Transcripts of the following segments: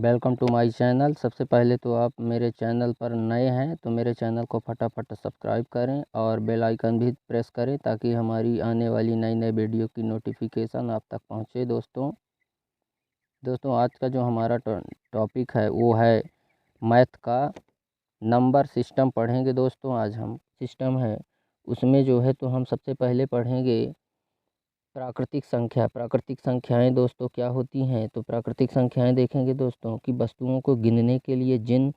Welcome to my channel. सबसे पहले तो आप मेरे चैनल पर नए हैं तो मेरे चैनल को फटाफट सब्सक्राइब करें और बेल आइकन भी प्रेस करें ताकि हमारी आने वाली नई वीडियो की नोटिफिकेशन आप तक पहुंचे। दोस्तों आज का जो हमारा टॉपिक है वो है मैथ का नंबर सिस्टम पढ़ेंगे। दोस्तों आज हम सिस्टम है उसमें जो है तो हम सबसे पहले पढ़ेंगे प्राकृतिक संख्याएं। दोस्तों क्या होती हैं, तो प्राकृतिक संख्याएं देखेंगे दोस्तों कि वस्तुओं को गिनने के लिए जिन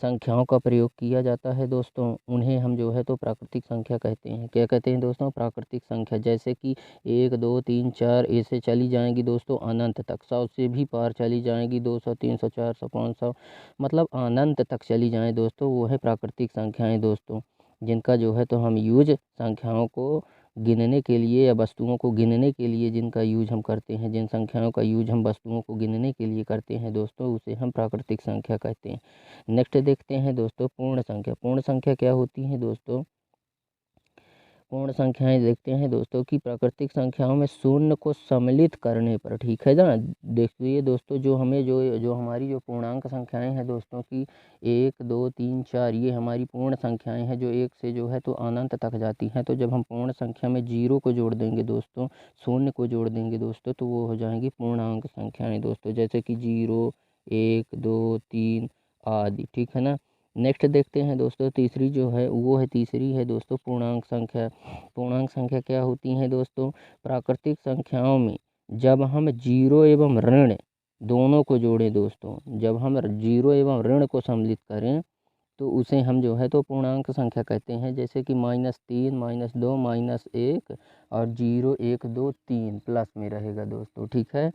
संख्याओं का प्रयोग किया जाता है दोस्तों उन्हें हम जो है तो प्राकृतिक संख्या कहते हैं। क्या कहते हैं दोस्तों? प्राकृतिक संख्या। जैसे कि 1 2 3 4 ऐसे चली जाएंगी दोस्तों अनंत तक, 100 से भी पार चली जाएंगी, 200 300 400 500 मतलब अनंत तक चली जाएं दोस्तों, वो है प्राकृतिक संख्याएं दोस्तों, जिनका जो है तो हम यूज संख्याओं को गिनने के लिए या वस्तुओं को गिनने के लिए जिनका यूज हम करते हैं, जिन संख्याओं का यूज हम वस्तुओं को गिनने के लिए करते हैं दोस्तों, उसे हम प्राकृतिक संख्या कहते हैं। नेक्स्ट देखते हैं दोस्तों पूर्ण संख्या। पूर्ण संख्या क्या होती है दोस्तों? पूर्ण संख्याएं देखते हैं दोस्तों कि प्राकृतिक संख्याओं में शून्य को सम्मिलित करने पर, ठीक है ना। देखिए दोस्तों जो हमें जो हमारी जो पूर्णांक संख्याएं हैं दोस्तों की 1 2 3 4 ये हमारी पूर्ण संख्याएं हैं जो एक से जो है तो अनंत तक जाती हैं। तो जब हम पूर्ण संख्या में 0 को जोड़ देंगे दोस्तों, शून्य को जोड़ देंगे दोस्तों, तो वो हो जाएंगी पूर्णांक संख्याएं दोस्तों, जैसे कि 0 1 2 3 आदि, ठीक है ना। नेक्स्ट देखते हैं दोस्तों तीसरी जो है वो है तीसरी है दोस्तों पूर्णांक संख्या। पूर्णांक संख्या क्या होती हैं दोस्तों? प्राकृतिक संख्याओं में जब हम 0 एवं ऋण दोनों को जोड़ें दोस्तों, जब हम 0 एवं ऋण को सम्मिलित करें तो उसे हम जो है तो पूर्णांक संख्या कहते हैं। जैसे कि -3 -2 -1 और 0 1 2 3 प्लस में रहेगा दोस्तों, ठीक है।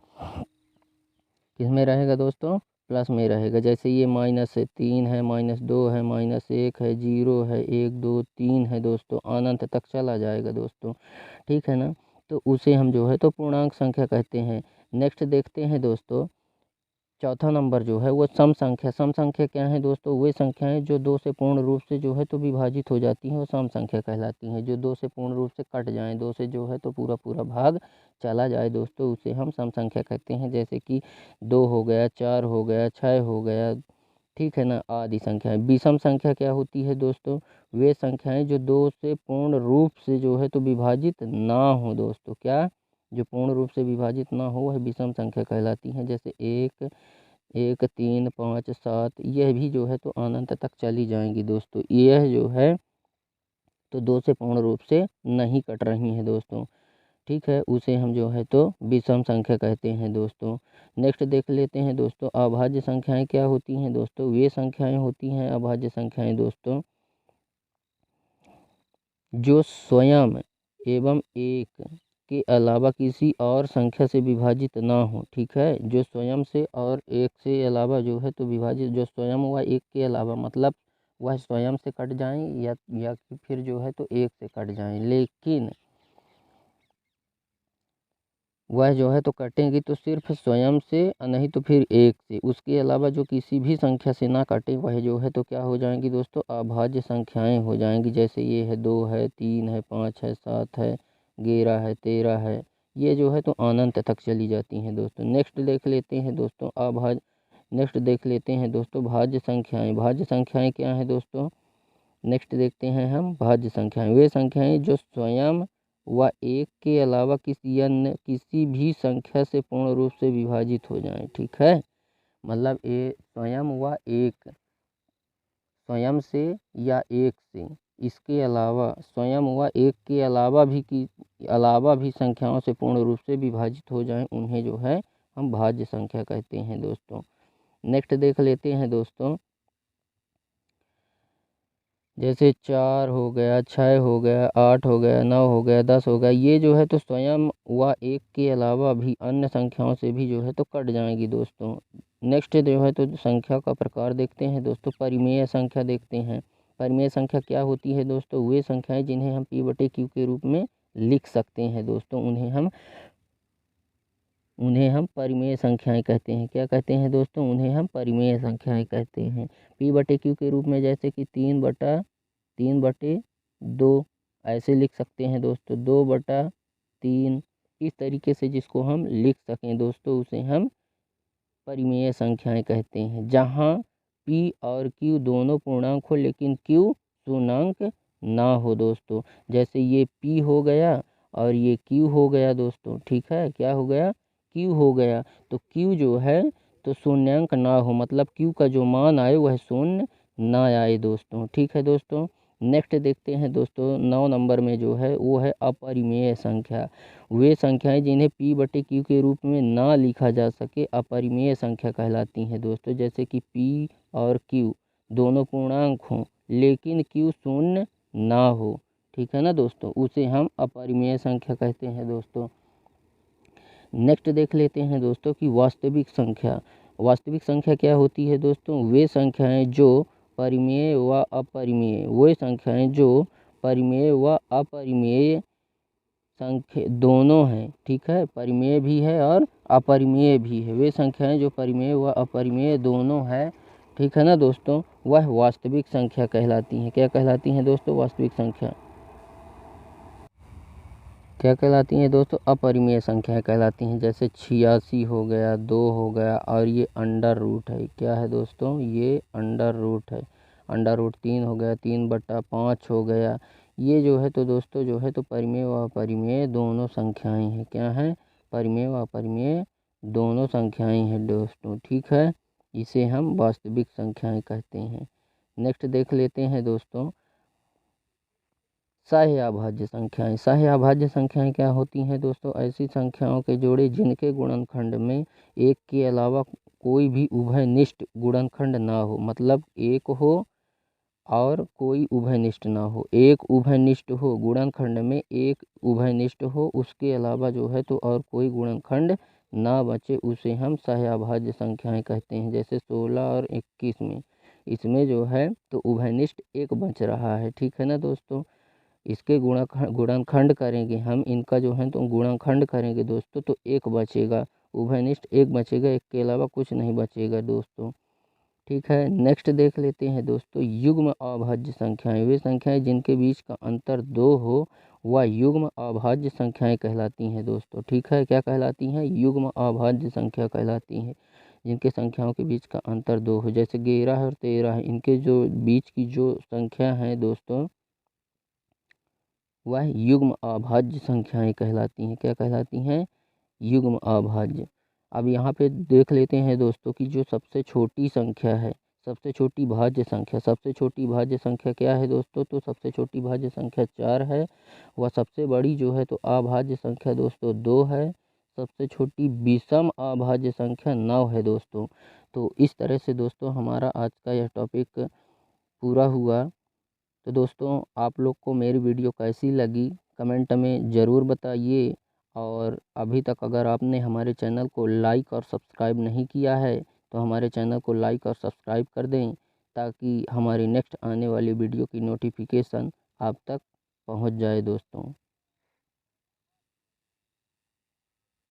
किस में रहेगा दोस्तों? प्लस में रहेगा। जैसे ये -3 है, -2 है, -1 है, 0 है, 1 2 3 है दोस्तों, अनंत तक चला जाएगा दोस्तों, ठीक है ना। तो उसे हम जो है तो पूर्णांक संख्या कहते हैं। नेक्स्ट देखते हैं दोस्तों चौथा नंबर जो है वो सम संख्या। सम संख्या क्या है दोस्तों? वे संख्याएं जो 2 से पूर्ण रूप से जो है तो विभाजित हो जाती हैं वो सम संख्या कहलाती हैं। जो 2 से पूर्ण रूप से कट जाएं, 2 से जो है तो पूरा भाग चला जाए दोस्तों, उसे हम सम संख्या कहते हैं। जैसे कि 2 हो गया, 4 हो गया, 6 हो गया, ठीक है ना, आदि संख्याएं। विषम संख्या क्या होती है दोस्तों? वे संख्याएं जो 2 से पूर्ण रूप से जो है तो विभाजित ना हो दोस्तों। क्या? जो पूर्ण रूप से विभाजित ना हो वह विषम संख्या कहलाती हैं। जैसे 1 1 3 5 7 यह भी जो है तो अनंत तक चली जाएंगी दोस्तों। यह जो है तो 2 से पूर्ण रूप से नहीं कट रही हैं दोस्तों, ठीक है। उसे हम जो है तो विषम संख्या कहते हैं दोस्तों। नेक्स्ट देख लेते हैं दोस्तों अभाज्य संख्याएं क्या होती हैं दोस्तों? वे संख्याएं होती हैं अभाज्य संख्याएं दोस्तों जो स्वयं एवं एक के अलावा किसी और संख्या से विभाजित ना हो, ठीक है। जो स्वयं से और एक से अलावा जो है तो विभाजित, जो स्वयं व एक के अलावा मतलब वह स्वयं से कट जाएं या फिर जो है तो एक से कट जाएं, लेकिन वह जो है तो कटेंगी तो सिर्फ स्वयं से नहीं तो फिर एक से, उसके अलावा जो किसी भी संख्या से ना कटे वह जो है तो क्या हो जाएंगी दोस्तों? अभाज्य संख्याएं हो जाएंगी। जैसे ये है 2 है, 3 है, 5 है, 7 है, 11 है, 13 है, ये जो है तो अनंत तक चली जाती हैं दोस्तों। नेक्स्ट देख लेते हैं दोस्तों नेक्स्ट देख लेते हैं दोस्तों भाज्य संख्याएं। भाज्य संख्याएं क्या है दोस्तों? नेक्स्ट देखते हैं हम भाज्य संख्याएं। वे संख्याएं जो स्वयं व एक के अलावा किसी भी संख्या से पूर्ण रूप से विभाजित हो जाएं, ठीक है। मतलब ये स्वयं व एक, स्वयं से या एक से, इसके अलावा स्वयं व एक के अलावा भी संख्याओं से पूर्ण रूप से विभाजित हो जाएं, उन्हें जो है हम भाज्य संख्या कहते हैं दोस्तों। नेक्स्ट देख लेते हैं दोस्तों जैसे 4 हो गया, 6 हो गया, 8 हो गया, 9 हो गया, 10 हो गया, ये जो है तो स्वयं व एक के अलावा भी अन्य संख्याओं से भी जो है तो कट जाएंगी दोस्तों। नेक्स्ट जो है तो संख्या का प्रकार देखते हैं दोस्तों परिमेय संख्या देखते हैं। परिमेय संख्या क्या होती है दोस्तों? वे संख्याएं जिन्हें हम P/Q के रूप में लिख सकते हैं दोस्तों, उन्हें हम परिमेय संख्याएं कहते हैं। क्या कहते हैं दोस्तों? उन्हें हम परिमेय संख्याएं कहते हैं। P/Q के रूप में जैसे कि 3/2 ऐसे लिख सकते हैं दोस्तों, 2/3 इस तरीके से जिसको हम लिख सकें दोस्तों, उसे हम अपरिमेय संख्याएं कहते हैं, जहां p और q दोनों पूर्णांक हो लेकिन q शून्याङ्क ना हो दोस्तों। जैसे ये p हो गया और ये q हो गया दोस्तों, ठीक है, क्या हो गया, q हो गया। तो q जो है तो शून्याङ्क ना हो, मतलब q का जो मान आए वह शून्य ना आए दोस्तों, ठीक है दोस्तों। नेक्स्ट देखते हैं दोस्तों 9 नंबर में जो है वो है अपरिमेय संख्या। वे संख्याएं जिन्हें p बटे q के रूप में ना लिखा जा सके अपरिमेय संख्या कहलाती हैं दोस्तों। जैसे कि p और q दोनों पूर्णांक हों लेकिन q शून्य ना हो, ठीक है ना दोस्तों, उसे हम अपरिमेय संख्या कहते हैं दोस्तों। नेक्स्ट देख लेते हैं दोस्तों कि वास्तविक संख्या। वास्तविक संख्या क्या होती है दोस्तों, वे संख्याएं जो परिमेय व अपरिमेय, वे संख्याएं जो परिमेय व अपरिमेय संख्या दोनों हैं, ठीक है, परिमेय भी है और अपरिमेय भी है। वे संख्याएं जो परिमेय व अपरिमेय दोनों है, ठीक है ना दोस्तों, वह वास्तविक संख्या कहलाती हैं। क्या कहलाती हैं दोस्तों, वास्तविक संख्या। क्या कहलाती हैं दोस्तों, अपरिमेय संख्याएं कहलाती हैं। जैसे 86 हो गया, 2 हो गया और ये अंडर रूट है, क्या है दोस्तों, ये अंडर रूट है। अंडर रूट 3 हो गया, 3/5 हो गया। ये जो है तो दोस्तों जो है तो परिमेय व अपरिमेय दोनों संख्याएं हैं। क्या हैं, परिमेय व अपरिमेय दोनों संख्याएं हैं दोस्तों, ठीक है। इसे हम वास्तविक संख्याएं कहते हैं। नेक्स्ट देख लेते हैं दोस्तों सह-अभाज्य संख्याएं। सह-अभाज्य संख्याएं क्या होती हैं दोस्तों, ऐसी संख्याओं के जोड़े जिनके गुणनखंड में एक के अलावा कोई भी उभयनिष्ठ गुणनखंड ना हो, मतलब एक हो और कोई उभयनिष्ठ ना हो। एक उभयनिष्ठ हो, गुणनखंड में एक उभयनिष्ठ हो, उसके अलावा जो है तो और कोई गुणनखंड ना बचे, उसे हम सह-अभाज्य संख्याएं कहते हैं। जैसे 16 और 21 में, इसमें जो है तो उभयनिष्ठ एक बच रहा है, ठीक है ना दोस्तों। इसके गुणनखंड करेंगे हम, इनका जो है तो गुणनखंड करेंगे दोस्तों तो एक बचेगा, उभयनिष्ठ एक बचेगा, एक के अलावा कुछ नहीं बचेगा दोस्तों, ठीक है। नेक्स्ट देख लेते हैं दोस्तों युग्म अभाज्य संख्याएं। वे संख्याएं जिनके बीच का अंतर 2 हो वह युग्म अभाज्य संख्याएं कहलाती हैं दोस्तों, ठीक है। क्या कहलाती हैं, युग्म अभाज्य संख्या कहलाती हैं, जिनके संख्याओं के बीच का अंतर 2 हो। जैसे 11 और 13, इनके जो बीच की जो संख्या है दोस्तों वह युग्म अभाज्य संख्याएं कहलाती हैं। क्या कहलाती हैं, युग्म अभाज्य। अब यहाँ पे देख लेते हैं दोस्तों कि जो सबसे छोटी संख्या है, सबसे छोटी भाज्य संख्या, सबसे छोटी भाज्य संख्या क्या है दोस्तों, तो सबसे छोटी भाज्य संख्या 4 है। वह सबसे बड़ी जो है तो अभाज्य संख्या दोस्तों 2 है। सबसे छोटी विषम अभाज्य संख्या 9 है दोस्तों। तो इस तरह से दोस्तों हमारा आज का यह टॉपिक पूरा हुआ। तो दोस्तों आप लोग को मेरी वीडियो कैसी लगी कमेंट में ज़रूर बताइए, और अभी तक अगर आपने हमारे चैनल को लाइक और सब्सक्राइब नहीं किया है तो हमारे चैनल को लाइक और सब्सक्राइब कर दें, ताकि हमारी नेक्स्ट आने वाली वीडियो की नोटिफिकेशन आप तक पहुंच जाए दोस्तों।